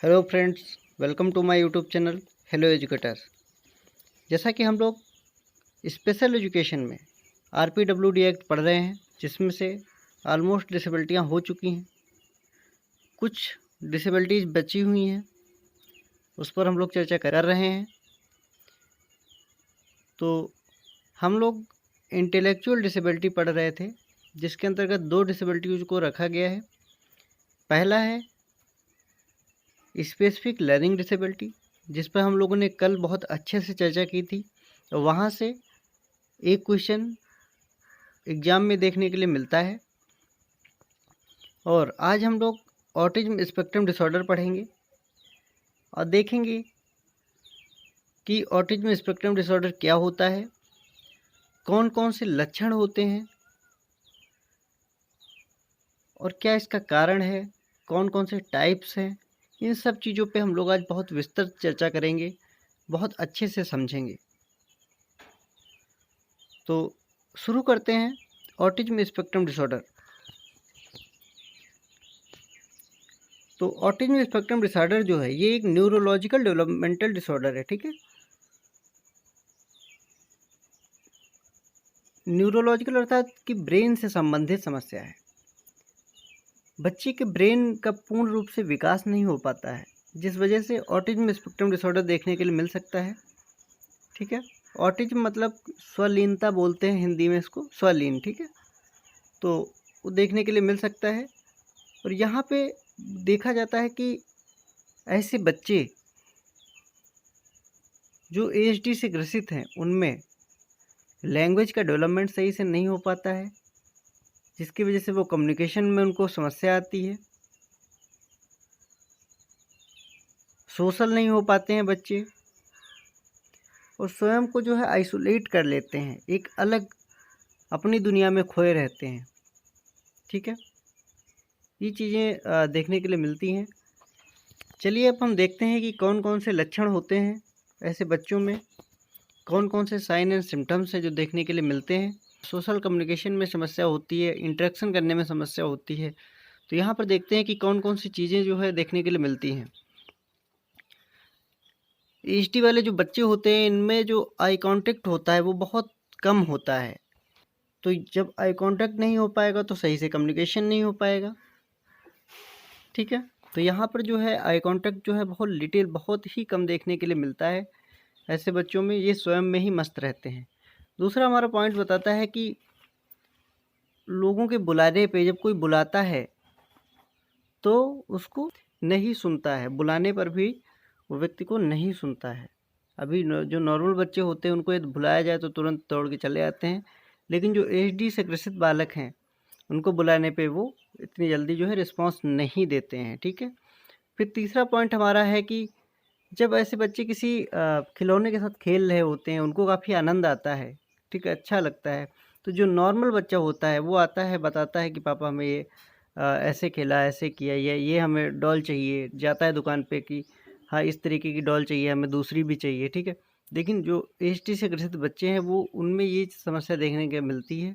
Hello friends, welcome to my YouTube channel hello educator. जैसा कि हम लोग स्पेशल एजुकेशन में आरपीडब्ल्यूडी एक्ट पढ़ रहे हैं, जिसमें से ऑलमोस्ट डिसेबिलिटियां हो चुकी हैं, कुछ डिसेबिलिटीज़ बची हुई हैं, उस पर हम लोग चर्चा कर रहे हैं। तो हम लोग इंटेलेक्चुअल डिसेबिलिटी पढ़ रहे थे, जिसके अंतर्गत दो डिसेबिलिटीज़ को रखा गया है। पहला है स्पेसिफिक लर्निंग डिसेबिलिटी, जिस पर हम लोगों ने कल बहुत अच्छे से चर्चा की थी। तो वहाँ से एक क्वेश्चन एग्ज़ाम में देखने के लिए मिलता है। और आज हम लोग ऑटिज्म स्पेक्ट्रम डिसऑर्डर पढ़ेंगे और देखेंगे कि ऑटिज्म स्पेक्ट्रम डिसऑर्डर क्या होता है, कौन कौन से लक्षण होते हैं और क्या इसका कारण है, कौन कौन से टाइप्स हैं। इन सब चीज़ों पे हम लोग आज बहुत विस्तृत चर्चा करेंगे, बहुत अच्छे से समझेंगे। तो शुरू करते हैं ऑटिज्म स्पेक्ट्रम डिसऑर्डर। तो ऑटिज्म स्पेक्ट्रम डिसऑर्डर जो है, ये एक न्यूरोलॉजिकल डेवलपमेंटल डिसऑर्डर है। ठीक है, न्यूरोलॉजिकल अर्थात कि ब्रेन से संबंधित समस्या है। बच्चे के ब्रेन का पूर्ण रूप से विकास नहीं हो पाता है, जिस वजह से ऑटिज्म स्पेक्ट्रम डिसऑर्डर देखने के लिए मिल सकता है। ठीक है, ऑटिज्म मतलब स्वलीनता बोलते हैं हिंदी में इसको, स्वलीन। ठीक है, तो वो देखने के लिए मिल सकता है। और यहाँ पे देखा जाता है कि ऐसे बच्चे जो एएसडी से ग्रसित हैं, उनमें लैंग्वेज का डेवलपमेंट सही से नहीं हो पाता है, जिसकी वजह से वो कम्युनिकेशन में उनको समस्या आती है। सोशल नहीं हो पाते हैं बच्चे और स्वयं को जो है आइसोलेट कर लेते हैं, एक अलग अपनी दुनिया में खोए रहते हैं। ठीक है, ये चीज़ें देखने के लिए मिलती हैं। चलिए अब हम देखते हैं कि कौन कौन से लक्षण होते हैं ऐसे बच्चों में, कौन कौन से साइन एंड सिम्टम्स हैं जो देखने के लिए मिलते हैं। सोशल कम्युनिकेशन में समस्या होती है, इंटरेक्शन करने में समस्या होती है। तो यहाँ पर देखते हैं कि कौन कौन सी चीज़ें जो है देखने के लिए मिलती हैं। एएसडी वाले जो बच्चे होते हैं, इनमें जो आई कांटेक्ट होता है वो बहुत कम होता है। तो जब आई कांटेक्ट नहीं हो पाएगा तो सही से कम्युनिकेशन नहीं हो पाएगा। ठीक है, तो यहाँ पर जो है आई कांटेक्ट जो है बहुत ही कम देखने के लिए मिलता है ऐसे बच्चों में। ये स्वयं में ही मस्त रहते हैं। दूसरा हमारा पॉइंट बताता है कि लोगों के बुलाने पे जब कोई बुलाता है तो उसको नहीं सुनता है, बुलाने पर भी वो व्यक्ति को नहीं सुनता है। अभी जो नॉर्मल बच्चे होते हैं उनको यदि बुलाया जाए तो तुरंत दौड़ के चले आते हैं, लेकिन जो एएसडी से ग्रसित बालक हैं उनको बुलाने पे वो इतनी जल्दी जो है रिस्पॉन्स नहीं देते हैं। ठीक है, फिर तीसरा पॉइंट हमारा है कि जब ऐसे बच्चे किसी खिलौने के साथ खेल रहे होते हैं, उनको काफ़ी आनंद आता है। ठीक है, अच्छा लगता है। तो जो नॉर्मल बच्चा होता है वो आता है, बताता है कि पापा हमें ये ऐसे खेला, ऐसे किया, ये हमें डॉल चाहिए, जाता है दुकान पे कि हाँ इस तरीके की डॉल चाहिए, हमें दूसरी भी चाहिए। ठीक है, लेकिन जो एएसडी से ग्रसित बच्चे हैं वो उनमें ये समस्या देखने को मिलती है,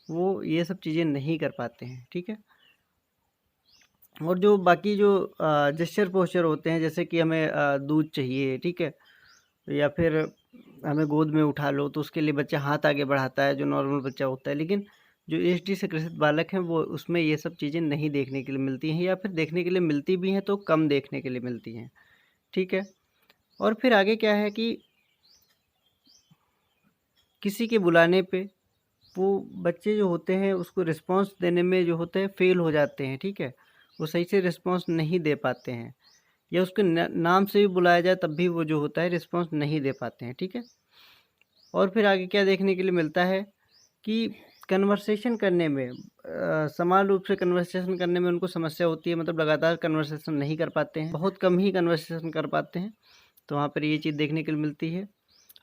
वो ये सब चीज़ें नहीं कर पाते हैं। ठीक है, और जो बाकी जो जेस्चर पोस्चर होते हैं, जैसे कि हमें दूध चाहिए, ठीक है, या फिर हमें गोद में उठा लो, तो उसके लिए बच्चा हाथ आगे बढ़ाता है जो नॉर्मल बच्चा होता है। लेकिन जो एएसडी से ग्रसित बालक हैं वो उसमें ये सब चीज़ें नहीं देखने के लिए मिलती हैं, या फिर देखने के लिए मिलती भी हैं तो कम देखने के लिए मिलती हैं। ठीक है, और फिर आगे क्या है कि किसी के बुलाने पे वो बच्चे जो होते हैं उसको रिस्पॉन्स देने में जो होते हैं फेल हो जाते हैं। ठीक है, वो सही से रिस्पॉन्स नहीं दे पाते हैं, या उसके नाम से भी बुलाया जाए तब भी वो जो होता है रिस्पॉन्स नहीं दे पाते हैं। ठीक है, और फिर आगे क्या देखने के लिए मिलता है कि कन्वर्सेशन करने में समान रूप से कन्वर्सेशन करने में उनको समस्या होती है, मतलब लगातार कन्वर्सेशन नहीं कर पाते हैं, बहुत कम ही कन्वर्सेशन कर पाते हैं। तो वहाँ पर ये चीज़ देखने के लिए मिलती है।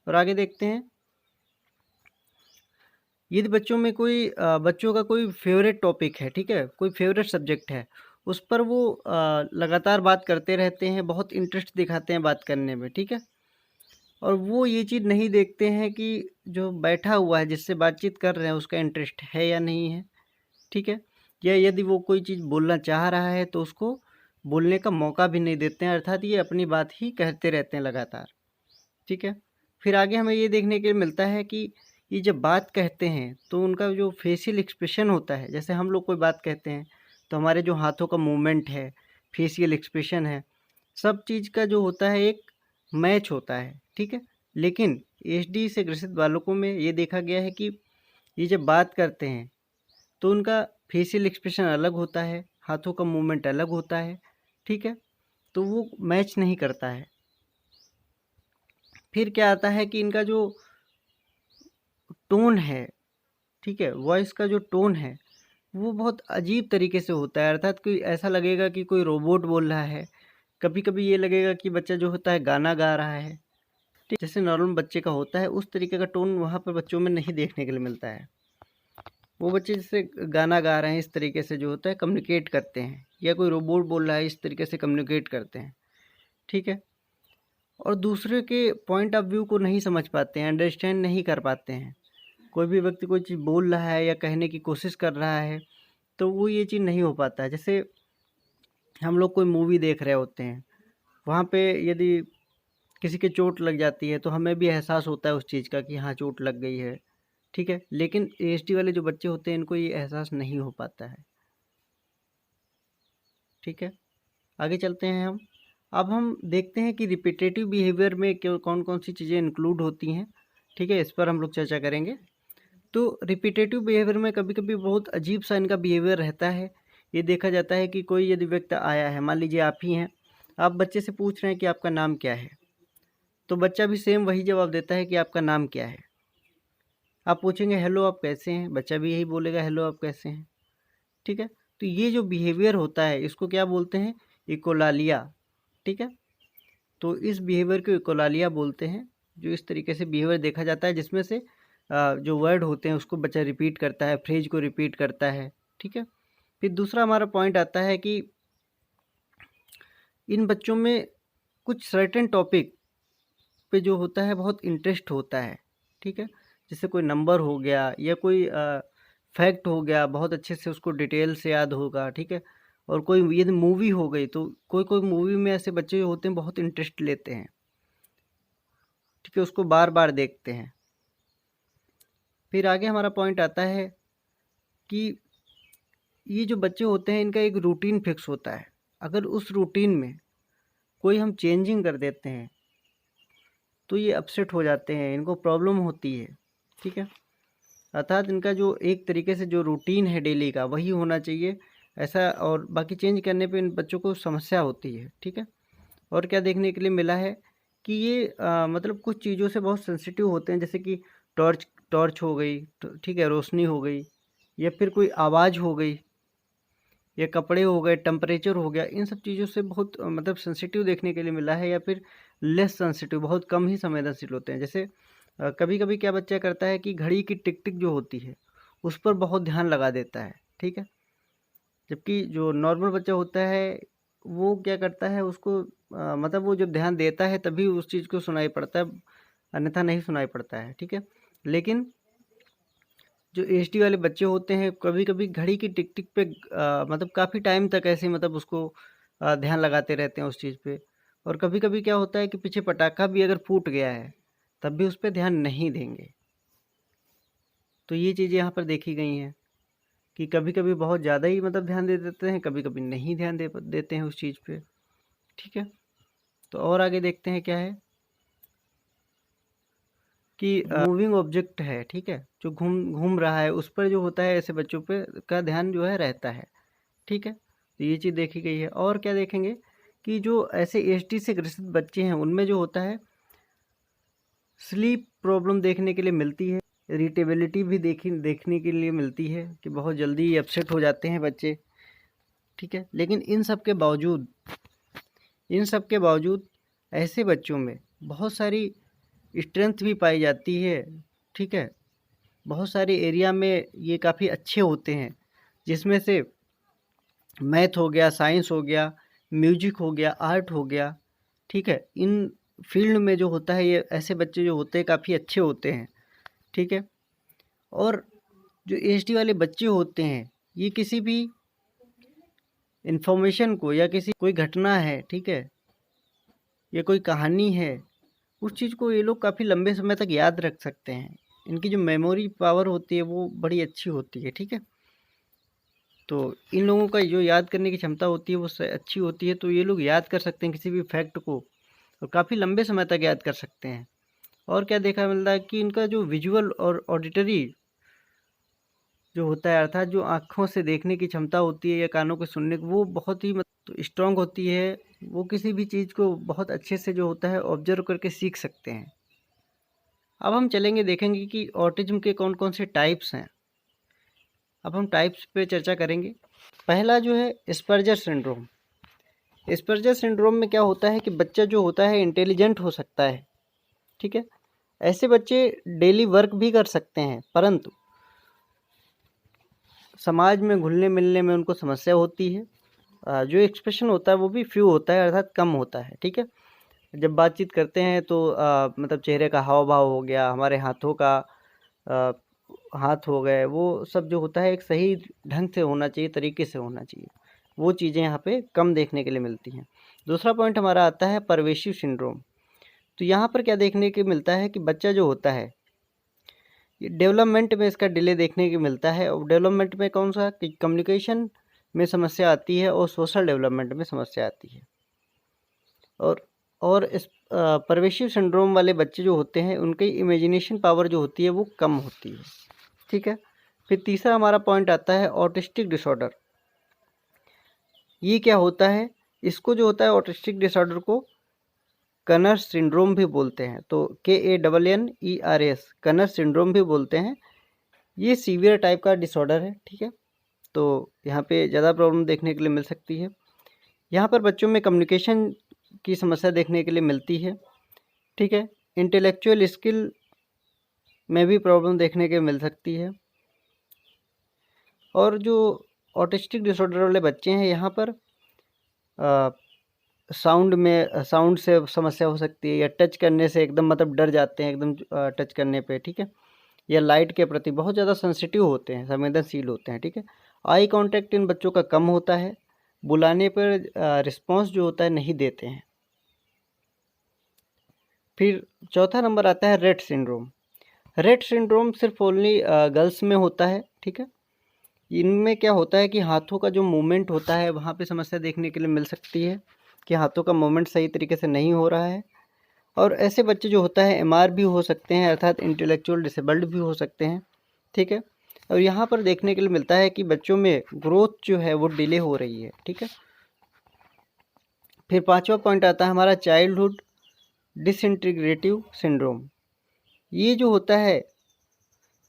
और आगे देखते हैं, यदि बच्चों में कोई बच्चों का कोई फेवरेट टॉपिक है, ठीक है, कोई फेवरेट सब्जेक्ट है, उस पर वो लगातार बात करते रहते हैं, बहुत इंटरेस्ट दिखाते हैं बात करने में। ठीक है, और वो ये चीज़ नहीं देखते हैं कि जो बैठा हुआ है जिससे बातचीत कर रहे हैं उसका इंटरेस्ट है या नहीं है। ठीक है, या यदि वो कोई चीज़ बोलना चाह रहा है तो उसको बोलने का मौका भी नहीं देते हैं, अर्थात ये अपनी बात ही कहते रहते हैं लगातार। ठीक है, फिर आगे हमें ये देखने के लिए मिलता है कि ये जब बात कहते हैं तो उनका जो फेशियल एक्सप्रेशन होता है, जैसे हम लोग कोई बात कहते हैं तो हमारे जो हाथों का मूवमेंट है, फेशियल एक्सप्रेशन है, सब चीज़ का जो होता है एक मैच होता है। ठीक है, लेकिन एचडी से ग्रसित बालकों में ये देखा गया है कि ये जब बात करते हैं तो उनका फेशियल एक्सप्रेशन अलग होता है, हाथों का मूवमेंट अलग होता है। ठीक है, तो वो मैच नहीं करता है। फिर क्या आता है कि इनका जो टोन है, ठीक है, वॉइस का जो टोन है वो बहुत अजीब तरीके से होता है, अर्थात कोई ऐसा लगेगा कि कोई रोबोट बोल रहा है। कभी कभी ये लगेगा कि बच्चा जो होता है गाना गा रहा है। ठीक, जैसे नॉर्मल बच्चे का होता है उस तरीके का टोन वहाँ पर बच्चों में नहीं देखने के लिए मिलता है। वो बच्चे जैसे गाना गा रहे हैं इस तरीके से जो होता है कम्युनिकेट करते हैं, या कोई रोबोट बोल रहा है इस तरीके से कम्युनिकेट करते हैं। ठीक है, और दूसरे के पॉइंट ऑफ व्यू को नहीं समझ पाते हैं, अंडरस्टैंड नहीं कर पाते हैं। कोई भी व्यक्ति कोई चीज़ बोल रहा है या कहने की कोशिश कर रहा है तो वो ये चीज़ नहीं हो पाता है। जैसे हम लोग कोई मूवी देख रहे होते हैं, वहाँ पे यदि किसी के चोट लग जाती है तो हमें भी एहसास होता है उस चीज़ का कि हाँ चोट लग गई है। ठीक है, लेकिन एएसडी वाले जो बच्चे होते हैं इनको ये एहसास नहीं हो पाता है। ठीक है, आगे चलते हैं हम। अब हम देखते हैं कि रिपीटेटिव बिहेवियर में कौन कौन सी चीज़ें इंक्लूड होती हैं। ठीक है, इस पर हम लोग चर्चा करेंगे। तो रिपीटेटिव बिहेवियर में कभी कभी बहुत अजीब सा इनका बिहेवियर रहता है। ये देखा जाता है कि कोई यदि व्यक्ति आया है, मान लीजिए आप ही हैं, आप बच्चे से पूछ रहे हैं कि आपका नाम क्या है, तो बच्चा भी सेम वही जवाब देता है कि आपका नाम क्या है। आप पूछेंगे हेलो आप कैसे हैं, बच्चा भी यही बोलेगा हेलो आप कैसे हैं। ठीक है, तो ये जो बिहेवियर होता है इसको क्या बोलते हैं, इकोलालिया। ठीक है, तो इस बिहेवियर को इकोलालिया बोलते हैं। जो इस तरीके से बिहेवियर देखा जाता है जिसमें से जो वर्ड होते हैं उसको बच्चा रिपीट करता है, फ्रेज को रिपीट करता है। ठीक है, फिर दूसरा हमारा पॉइंट आता है कि इन बच्चों में कुछ सर्टेन टॉपिक पे जो होता है बहुत इंटरेस्ट होता है। ठीक है, जैसे कोई नंबर हो गया या कोई फैक्ट हो गया, बहुत अच्छे से उसको डिटेल से याद होगा। ठीक है, और कोई यदि मूवी हो गई तो कोई कोई मूवी में ऐसे बच्चे जो होते हैं बहुत इंटरेस्ट लेते हैं। ठीक है, उसको बार बार देखते हैं। फिर आगे हमारा पॉइंट आता है कि ये जो बच्चे होते हैं इनका एक रूटीन फिक्स होता है। अगर उस रूटीन में कोई हम चेंजिंग कर देते हैं तो ये अपसेट हो जाते हैं, इनको प्रॉब्लम होती है। ठीक है, अर्थात इनका जो एक तरीके से जो रूटीन है डेली का वही होना चाहिए ऐसा, और बाकी चेंज करने पे इन बच्चों को समस्या होती है। ठीक है, और क्या देखने के लिए मिला है कि ये मतलब कुछ चीज़ों से बहुत सेंसिटिव होते हैं, जैसे कि टॉर्च टॉर्च हो गई, ठीक है, रोशनी हो गई, या फिर कोई आवाज़ हो गई, या कपड़े हो गए, टेम्परेचर हो गया, इन सब चीज़ों से बहुत मतलब सेंसिटिव देखने के लिए मिला है, या फिर लेस सेंसिटिव, बहुत कम ही संवेदनशील होते हैं। जैसे कभी कभी क्या बच्चा करता है कि घड़ी की टिक टिक जो होती है उस पर बहुत ध्यान लगा देता है। ठीक है, जबकि जो नॉर्मल बच्चा होता है वो क्या करता है, उसको मतलब वो जब ध्यान देता है तभी उस चीज़ को सुनाई पड़ता है, अन्यथा नहीं सुनाई पड़ता है। ठीक है, लेकिन जो एचडी वाले बच्चे होते हैं कभी कभी घड़ी की टिक टिक पे मतलब काफ़ी टाइम तक ऐसे मतलब उसको ध्यान लगाते रहते हैं उस चीज़ पे। और कभी कभी क्या होता है कि पीछे पटाखा भी अगर फूट गया है तब भी उस पर ध्यान नहीं देंगे। तो ये चीज़ें यहाँ पर देखी गई हैं कि कभी कभी बहुत ज़्यादा ही मतलब ध्यान दे देते हैं, कभी कभी नहीं ध्यान देते हैं उस चीज़ पे। ठीक है, तो और आगे देखते हैं क्या है कि मूविंग ऑब्जेक्ट है। ठीक है, जो घूम घूम रहा है उस पर जो होता है ऐसे बच्चों पे का ध्यान जो है रहता है। ठीक है, तो ये चीज़ देखी गई है। और क्या देखेंगे कि जो ऐसे एचडी से ग्रसित बच्चे हैं उनमें जो होता है स्लीप प्रॉब्लम देखने के लिए मिलती है, इरिटेबिलिटी भी देखने के लिए मिलती है कि बहुत जल्दी अपसेट हो जाते हैं बच्चे। ठीक है, लेकिन इन सब के बावजूद ऐसे बच्चों में बहुत सारी स्ट्रेंथ भी पाई जाती है। ठीक है, बहुत सारे एरिया में ये काफ़ी अच्छे होते हैं, जिसमें से मैथ हो गया, साइंस हो गया, म्यूजिक हो गया, आर्ट हो गया। ठीक है, इन फील्ड में जो होता है ये ऐसे बच्चे जो होते हैं काफ़ी अच्छे होते हैं। ठीक है, और जो एचडी वाले बच्चे होते हैं ये किसी भी इन्फॉर्मेशन को या किसी कोई घटना है, ठीक है, या कोई कहानी है, उस चीज़ को ये लोग काफ़ी लंबे समय तक याद रख सकते हैं। इनकी जो मेमोरी पावर होती है वो बड़ी अच्छी होती है, ठीक है। तो इन लोगों का जो याद करने की क्षमता होती है वो अच्छी होती है, तो ये लोग याद कर सकते हैं किसी भी फैक्ट को और काफ़ी लंबे समय तक याद कर सकते हैं। और क्या देखा मिलता है कि इनका जो विजुअल और ऑडिटरी जो होता है, अर्थात जो आँखों से देखने की क्षमता होती है या कानों को सुनने की, वो बहुत ही तो स्ट्रांग होती है। वो किसी भी चीज़ को बहुत अच्छे से जो होता है ऑब्जर्व करके सीख सकते हैं। अब हम चलेंगे देखेंगे कि ऑटिज्म के कौन कौन से टाइप्स हैं। अब हम टाइप्स पे चर्चा करेंगे। पहला जो है एस्पर्जर सिंड्रोम। एस्पर्जर सिंड्रोम में क्या होता है कि बच्चा जो होता है इंटेलिजेंट हो सकता है, ठीक है। ऐसे बच्चे डेली वर्क भी कर सकते हैं, परंतु समाज में घुलने मिलने में उनको समस्या होती है। जो एक्सप्रेशन होता है वो भी फ्यू होता है, अर्थात कम होता है, ठीक है। जब बातचीत करते हैं तो मतलब चेहरे का हाव भाव हो गया, हमारे हाथों का हाथ हो गए, वो सब जो होता है एक सही ढंग से होना चाहिए, तरीके से होना चाहिए। वो चीज़ें यहाँ पे कम देखने के लिए मिलती हैं। दूसरा पॉइंट हमारा आता है परवेशिव सिंड्रोम। तो यहाँ पर क्या देखने को मिलता है कि बच्चा जो होता है ये डेवलपमेंट में इसका डिले देखने को मिलता है। और डेवलपमेंट में कौन सा कि कम्युनिकेशन में समस्या आती है और सोशल डेवलपमेंट में समस्या आती है। और इस परवेशिव सिंड्रोम वाले बच्चे जो होते हैं उनकी इमेजिनेशन पावर जो होती है वो कम होती है, ठीक है। फिर तीसरा हमारा पॉइंट आता है ऑटिस्टिक डिसऑर्डर। ये क्या होता है, इसको जो होता है ऑटिस्टिक डिसऑर्डर को कनर सिंड्रोम भी बोलते हैं। तो KANNERS कनर सिंड्रोम भी बोलते हैं। ये सीवियर टाइप का डिसऑर्डर है, ठीक है। तो यहाँ पे ज़्यादा प्रॉब्लम देखने के लिए मिल सकती है। यहाँ पर बच्चों में कम्युनिकेशन की समस्या देखने के लिए मिलती है, ठीक है। इंटेलेक्चुअल स्किल में भी प्रॉब्लम देखने के मिल सकती है। और जो ऑटिस्टिक डिसऑर्डर वाले बच्चे हैं यहाँ पर साउंड से समस्या हो सकती है, या टच करने से एकदम मतलब डर जाते हैं एकदम टच करने पे, ठीक है। या लाइट के प्रति बहुत ज़्यादा सेंसिटिव होते हैं, संवेदनशील होते हैं, ठीक है। आई कांटेक्ट इन बच्चों का कम होता है, बुलाने पर रिस्पांस जो होता है नहीं देते हैं। फिर चौथा नंबर आता है रेट सिंड्रोम। रेट सिंड्रोम सिर्फ ओनली गर्ल्स में होता है, ठीक है। इनमें क्या होता है कि हाथों का जो मूवमेंट होता है वहाँ पे समस्या देखने के लिए मिल सकती है कि हाथों का मूवमेंट सही तरीके से नहीं हो रहा है। और ऐसे बच्चे जो होता है MR भी हो सकते हैं, अर्थात इंटेलेक्चुअल डिसेबल्ड भी हो सकते हैं, ठीक है। और यहाँ पर देखने के लिए मिलता है कि बच्चों में ग्रोथ जो है वो डिले हो रही है, ठीक है। फिर पांचवा पॉइंट आता है हमारा चाइल्डहुड डिसइंटीग्रेटिव सिंड्रोम। ये जो होता है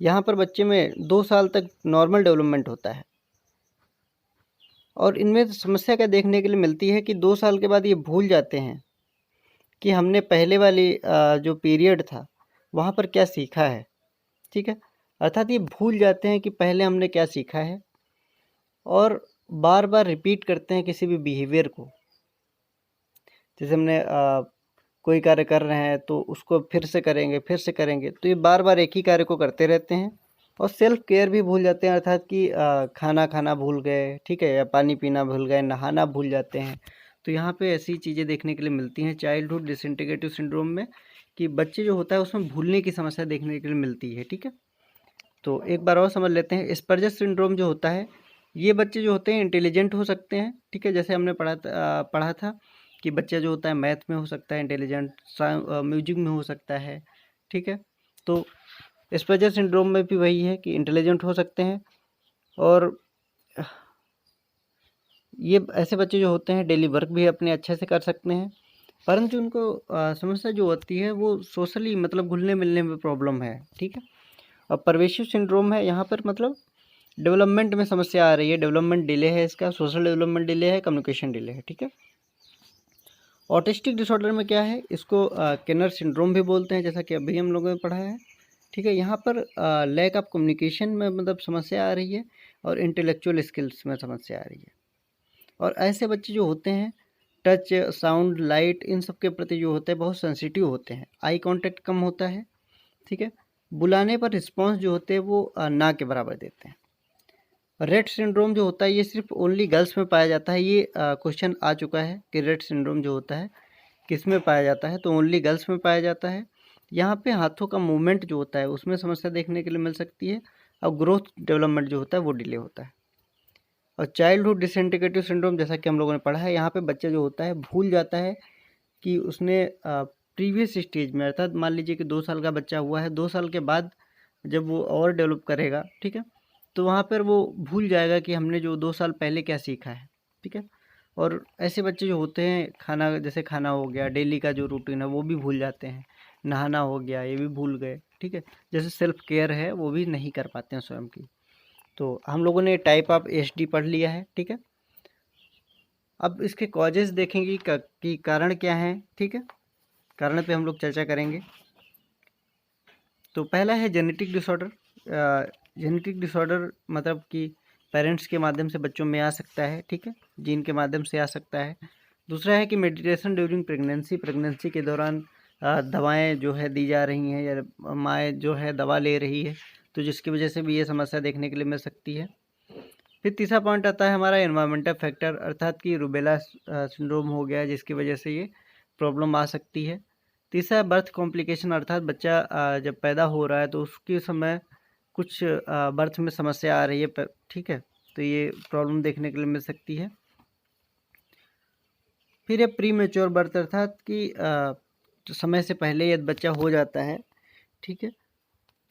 यहाँ पर बच्चे में 2 साल तक नॉर्मल डेवलपमेंट होता है। और इनमें समस्या क्या देखने के लिए मिलती है कि 2 साल के बाद ये भूल जाते हैं कि हमने पहले वाली जो पीरियड था वहाँ पर क्या सीखा है, ठीक है। अर्थात ये भूल जाते हैं कि पहले हमने क्या सीखा है, और बार बार रिपीट करते हैं किसी भी बिहेवियर को। जैसे हमने कोई कार्य कर रहे हैं तो उसको फिर से करेंगे, तो ये बार बार एक ही कार्य को करते रहते हैं। और सेल्फ केयर भी भूल जाते हैं, अर्थात कि खाना खाना भूल गए, ठीक है, या पानी पीना भूल गए, नहाना भूल जाते हैं। तो यहाँ पे ऐसी चीज़ें देखने के लिए मिलती हैं चाइल्डहुड डिसइंटीग्रेटिव सिंड्रोम में, कि बच्चे जो होता है उसमें भूलने की समस्या देखने के लिए मिलती है, ठीक है। तो एक बार और समझ लेते हैं। एस्पर्जर सिंड्रोम जो होता है, ये बच्चे जो होते हैं इंटेलिजेंट हो सकते हैं, ठीक है। जैसे हमने पढ़ा था कि बच्चा जो होता है मैथ में हो सकता है इंटेलिजेंट, म्यूजिक में हो सकता है, ठीक है। तो एस्पर्जर सिंड्रोम में भी वही है कि इंटेलिजेंट हो सकते हैं। और ये ऐसे बच्चे जो होते हैं डेली वर्क भी अपने अच्छे से कर सकते हैं, परंतु उनको समस्या जो होती है वो सोशली मतलब घुलने मिलने में प्रॉब्लम है, ठीक है। और परवेशिव सिंड्रोम है, यहाँ पर मतलब डेवलपमेंट में समस्या आ रही है, डेवलपमेंट डिले है इसका, सोशल डेवलपमेंट डिले है, कम्युनिकेशन डिले है, ठीक है। ऑटिस्टिक डिसऑर्डर में क्या है, इसको केनर सिंड्रोम भी बोलते हैं, जैसा कि अभी हम लोगों ने पढ़ा है, ठीक है। यहाँ पर लैक ऑफ कम्युनिकेशन में मतलब समस्या आ रही है, और इंटेलेक्चुअल स्किल्स में समस्या आ रही है। और ऐसे बच्चे जो होते हैं टच, साउंड, लाइट, इन सब के प्रति जो होते हैं बहुत सेंसिटिव होते हैं, आई कांटेक्ट कम होता है, ठीक है। बुलाने पर रिस्पॉन्स जो होते हैं वो ना के बराबर देते हैं। रेट सिंड्रोम जो होता है ये सिर्फ ओनली गर्ल्स में पाया जाता है। ये क्वेश्चन आ चुका है कि रेट सिंड्रोम जो होता है किस में पाया जाता है, तो ओनली गर्ल्स में पाया जाता है। यहाँ पे हाथों का मूवमेंट जो होता है उसमें समस्या देखने के लिए मिल सकती है, और ग्रोथ डेवलपमेंट जो होता है वो डिले होता है। और चाइल्डहुड डिसइंटीग्रेटिव सिंड्रोम जैसा कि हम लोगों ने पढ़ा है, यहाँ पे बच्चा जो होता है भूल जाता है कि उसने प्रीवियस स्टेज में, अर्थात मान लीजिए कि 2 साल का बच्चा हुआ है, 2 साल के बाद जब वो और डेवलप करेगा, ठीक है, तो वहाँ पर वो भूल जाएगा कि हमने जो 2 साल पहले क्या सीखा है, ठीक है। और ऐसे बच्चे जो होते हैं, खाना जैसे खाना हो गया, डेली का जो रूटीन है वो भी भूल जाते हैं, नहाना हो गया ये भी भूल गए, ठीक है। जैसे सेल्फ केयर है वो भी नहीं कर पाते हैं स्वयं की। तो हम लोगों ने टाइप ऑफ एचडी पढ़ लिया है, ठीक है। अब इसके कॉजेज़ देखेंगे कि कारण क्या हैं, ठीक है। कारण पे हम लोग चर्चा करेंगे। तो पहला है जेनेटिक डिसऑर्डर। जेनेटिक डिसऑर्डर मतलब कि पेरेंट्स के माध्यम से बच्चों में आ सकता है, ठीक है, जीन के माध्यम से आ सकता है। दूसरा है कि मेडिटेशन ड्यूरिंग प्रेगनेंसी, प्रेगनेंसी के दौरान दवाएं जो है दी जा रही हैं, या माँ जो है दवा ले रही है, तो जिसकी वजह से भी ये समस्या देखने के लिए मिल सकती है। फिर तीसरा पॉइंट आता है हमारा एनवायरमेंटल फैक्टर, अर्थात कि रूबेला सिंड्रोम हो गया जिसकी वजह से ये प्रॉब्लम आ सकती है। तीसरा बर्थ कॉम्प्लिकेशन, अर्थात बच्चा जब पैदा हो रहा है तो उसके समय कुछ बर्थ में समस्या आ रही है, ठीक है, तो ये प्रॉब्लम देखने के लिए मिल सकती है। फिर ये प्री मेच्योर बर्थ, अर्थात कि समय से पहले यदि बच्चा हो जाता है, ठीक है,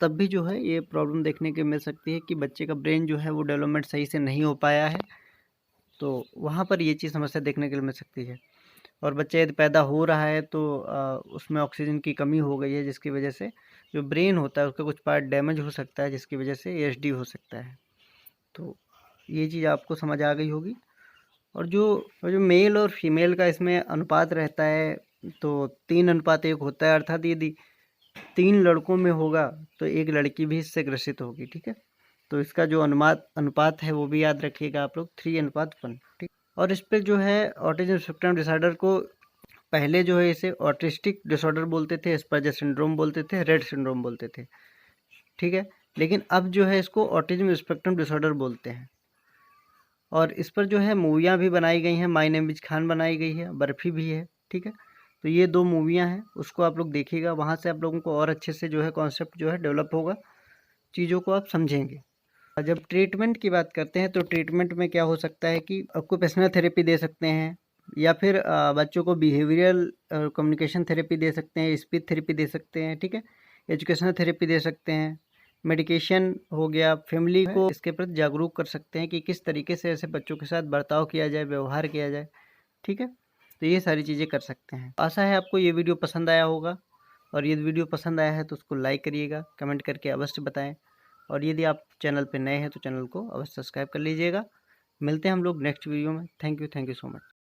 तब भी जो है ये प्रॉब्लम देखने के मिल सकती है कि बच्चे का ब्रेन जो है वो डेवलपमेंट सही से नहीं हो पाया है, तो वहाँ पर ये चीज़ समस्या देखने के लिए मिल सकती है। और बच्चा यदि पैदा हो रहा है तो उसमें ऑक्सीजन की कमी हो गई है, जिसकी वजह से जो ब्रेन होता है उसका कुछ पार्ट डैमेज हो सकता है, जिसकी वजह से एचडी हो सकता है। तो ये चीज़ आपको समझ आ गई होगी। और जो मेल और फीमेल का इसमें अनुपात रहता है, तो 3:1 होता है, अर्थात यदि 3 लड़कों में होगा तो 1 लड़की भी इससे ग्रसित होगी, ठीक है। तो इसका जो अनुपात है वो भी याद रखिएगा आप लोग, 3:1, ठीक। और इस पर जो है ऑटिज्म स्पेक्ट्रम डिसऑर्डर को पहले जो है इसे ऑटिस्टिक डिसऑर्डर बोलते थे, एस्पर्जर सिंड्रोम बोलते थे, रेड सिंड्रोम बोलते थे, ठीक है। लेकिन अब जो है इसको ऑटिज्म स्पेक्ट्रम डिसऑर्डर बोलते हैं। और इस पर जो है मूवियाँ भी बनाई गई हैं, माय नेम इज़ खान बनाई गई है, बर्फ़ी भी है, ठीक है। तो ये 2 मूवियाँ हैं, उसको आप लोग देखिएगा, वहाँ से आप लोगों को और अच्छे से जो है कॉन्सेप्ट जो है डेवलप होगा, चीज़ों को आप समझेंगे। जब ट्रीटमेंट की बात करते हैं तो ट्रीटमेंट में क्या हो सकता है कि ऑक्यूपेशनल थेरेपी दे सकते हैं, या फिर बच्चों को बिहेवियरल कम्युनिकेशन थेरेपी दे सकते हैं, स्पीच थेरेपी दे सकते हैं, ठीक है, एजुकेशनल थेरेपी दे सकते हैं, मेडिकेशन हो गया, फैमिली को इसके प्रति जागरूक कर सकते हैं कि किस तरीके से ऐसे बच्चों के साथ बर्ताव किया जाए, व्यवहार किया जाए, ठीक है। तो ये सारी चीज़ें कर सकते हैं। आशा है आपको ये वीडियो पसंद आया होगा, और यदि वीडियो पसंद आया है तो उसको लाइक करिएगा, कमेंट करके अवश्य बताएं। और यदि आप चैनल पे नए हैं तो चैनल को अवश्य सब्सक्राइब कर लीजिएगा। मिलते हैं हम लोग नेक्स्ट वीडियो में। Thank you so much.